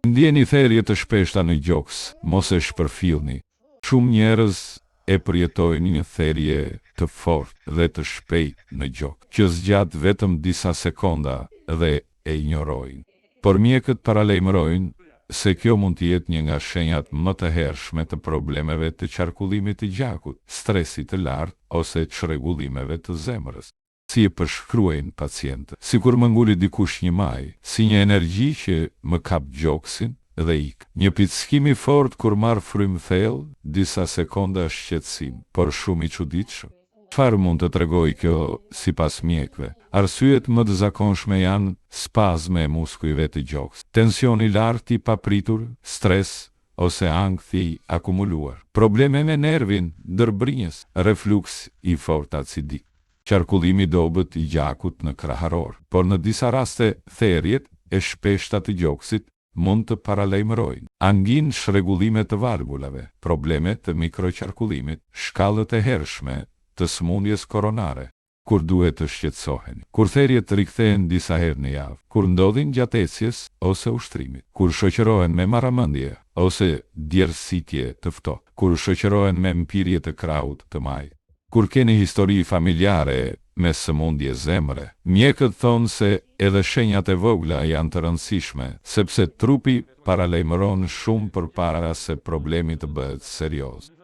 Ndjeni therrje të shpeshta në gjoks, mos e shpërfillni. Shumë njerëz e përjetojnë një therrje të fortë dhe të shpejtë në gjok, që zgjat vetëm disa sekonda dhe e injorojnë. Por mjekët paralajmërojnë se kjo mund të jetë një nga shenjat më të hershme të problemeve të qarkullimit të gjakut, stresit të lartë ose çrregullimeve të zemrës. Si e përshkruajnë pacientët, sikur më nguli dikush një maj, si një energji që më kap gjoksin dhe ik. Një picëkim i fortë kur marr frymë thellë, disa sekonda shqetësim, por shumë i çuditshëm. Çfarë mund të tregoj kjo sipas mjekëve? Arsyet më të zakonshme janë spazme e muskujve të gjoks, tension i lartë i papritur, stres ose ankthi i akumuluar, probleme me nervin ndërbrinjës, refluks i fortë acidik, qarkullimi i dobët i gjakut në kraharor. Por në disa raste therrjet e shpeshta të gjoksit mund të paralajmërojnë anginë, shregullime të valvulave, probleme të mikroqarkullimit, shkallët e hershme të sëmundjes koronare, kur duhet të shqetësoheni, kur therrjet rikthehen disa herë në javë, kur ndodhin gjatë ecjes ose ushtrimit, kur shoqërohen me marramendje ose djersitje të ftohtë, kur shoqërohen me mpirje të krahut të majt, kur keni histori familjare me sëmundje zemre. Mjekët thonë se edhe shenjat e vogla janë të rëndësishme, sepse trupi paralajmëron shumë përpara se problemi të bëhet serioz.